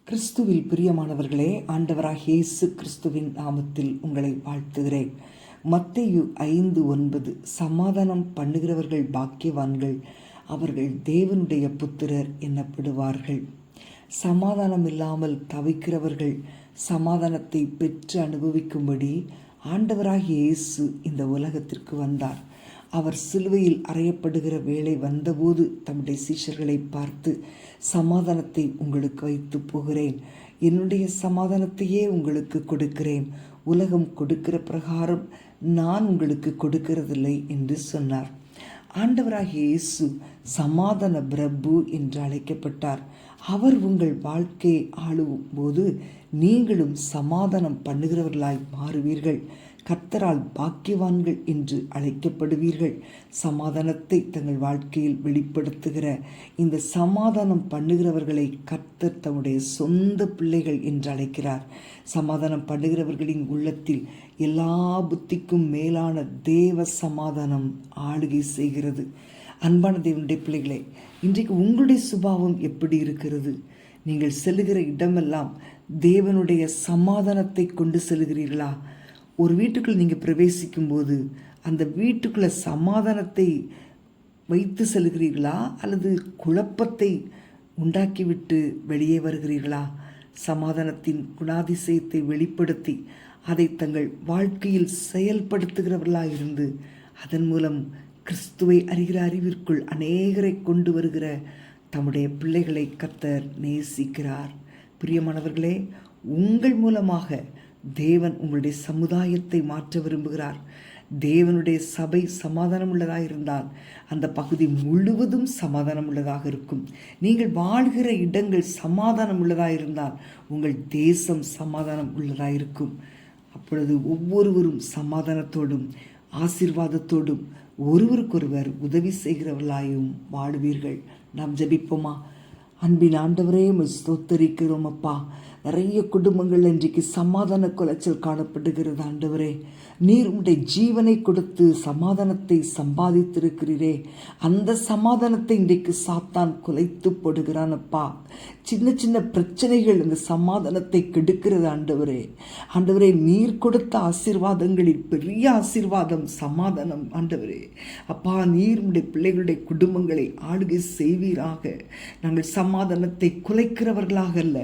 கிறிஸ்துவில் பிரியமானவர்களே, ஆண்டவராகிய இயேசு கிறிஸ்துவின் நாமத்தில் உங்களை வாழ்த்துகிறேன். மத்தேயு 5:9 சமாதானம் பண்ணுகிறவர்கள் பாக்கியவான்கள், அவர்கள் தேவனுடைய புத்திரர் எனப்படுவார்கள். சமாதானம் இல்லாமல் தவிக்கிறவர்கள் சமாதானத்தை பெற்று அனுபவிக்கும்படி ஆண்டவராகிய இயேசு இந்த உலகத்திற்கு வந்தார். அவர் சிலுவையில் அறையப்படுகிற வேளை வந்தபோது தம்முடைய சீஷர்களை பார்த்து, சமாதானத்தை உங்களுக்கு வைத்து போகிறேன், என்னுடைய சமாதானத்தையே உங்களுக்கு கொடுக்கிறேன், உலகம் கொடுக்கிற பிரகாரம் நான் உங்களுக்கு கொடுக்கிறதில்லை என்று சொன்னார். ஆண்டவராகிய இயேசு சமாதான பிரபு என்று அழைக்கப்பட்டார். அவர் உங்கள் வாழ்க்கையை ஆளும் போது நீங்களும் சமாதானம் பண்ணுகிறவர்களாய் மாறுவீர்கள். கர்த்தரால் பாக்கியவான்கள் என்று அழைக்கப்படுவீர்கள். சமாதானத்தை தங்கள் வாழ்க்கையில் வெளிப்படுத்துகிற இந்த சமாதானம் பண்ணுகிறவர்களை கர்த்தர் தம்முடைய சொந்த பிள்ளைகள் என்று அழைக்கிறார். சமாதானம் பண்ணுகிறவர்களின் உள்ளத்தில் எல்லா புத்திக்கும் மேலான தேவ சமாதானம் ஆளுகை செய்கிறது. அன்பான தேவனுடைய பிள்ளைகளே, இன்றைக்கு உங்களுடைய சுபாவம் எப்படி இருக்கிறது? நீங்கள் செல்லுகிற இடமெல்லாம் தேவனுடைய சமாதானத்தை கொண்டு செல்கிறீர்களா? ஒரு வீட்டுக்குள் நீங்கள் பிரவேசிக்கும் போது அந்த வீட்டுக்குள்ளே சமாதானத்தை வைத்து செல்கிறீர்களா, அல்லது குழப்பத்தை உண்டாக்கிவிட்டு வெளியே வருகிறீர்களா? சமாதானத்தின் குணாதிசயத்தை வெளிப்படுத்தி அதை தங்கள் வாழ்க்கையில் செயல்படுத்துகிறவர்களாக இருந்து அதன் மூலம் கிறிஸ்துவை அறிகிற அறிவிற்குள் அநேகரை கொண்டு வருகிற தம்முடைய பிள்ளைகளை கர்த்தர் நேசிக்கிறார். பிரியமானவர்களே, உங்கள் மூலமாக தேவன் உங்களுடைய சமுதாயத்தை மாற்ற விரும்புகிறார். தேவனுடைய சபை சமாதானம் உள்ளதாக இருந்தால் அந்த பகுதி முழுவதும் சமாதானம் உள்ளதாக இருக்கும். நீங்கள் வாழ்கிற இடங்கள் சமாதானம் உள்ளதாக இருந்தால் உங்கள் தேசம் சமாதானம் உள்ளதாக இருக்கும். அப்பொழுது ஒவ்வொருவரும் சமாதானத்தோடும் ஆசீர்வாதத்தோடும் ஒருவருக்கொருவர் உதவி செய்கிறவர்களாயும் வாழுவீர்கள். நாம் ஜெபிப்போமா? அன்பின் ஆண்டவரே, ஸ்தோத்தரிக்கிறோம் அப்பா. நிறைய குடும்பங்கள் இன்றைக்கு சமாதான குலைச்சல் காணப்படுகிறது. ஆண்டவரே, நீர் உடைய ஜீவனை கொடுத்து சமாதானத்தை சம்பாதித்திருக்கிறீரே, அந்த சமாதானத்தை இன்றைக்கு சாத்தான் குலைத்து போடுகிறான் அப்பா. சின்ன சின்ன பிரச்சனைகள் இந்த சமாதானத்தை கெடுக்கிறது. ஆண்டவரே, ஆண்டவரே, நீர் கொடுத்த ஆசீர்வாதங்களில் பெரிய ஆசீர்வாதம் சமாதானம். ஆண்டவரே அப்பா, நீர் உடைய பிள்ளைகளுடைய குடும்பங்களை ஆளுகை செய்வீராக. நாங்கள் சமாதானத்தை குலைக்கிறவர்களாக அல்ல,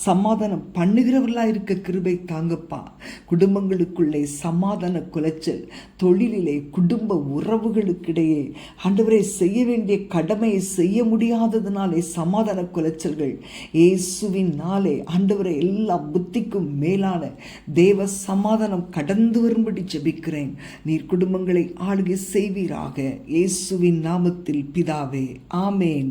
சமாதானம் பண்ணுகிறவர்களாக இருக்க கிருபை தாங்கப்பா. குடும்பங்களுக்குள்ளே சமாதான குலைச்சல், தொழிலிலே, குடும்ப உறவுகளுக்கிடையே ஆண்டவரே செய்ய வேண்டிய கடமையை செய்ய முடியாததுனாலே சமாதான குலைச்சல்கள் இயேசுவின் நாளே ஆண்டவரே எல்லா புத்திக்கும் மேலான தேவ சமாதானம் கடந்து வரும்படி ஜெபிக்கிறேன். நீர் குடும்பங்களை ஆளுகை செய்வீராக. இயேசுவின் நாமத்தில் பிதாவே, ஆமேன்.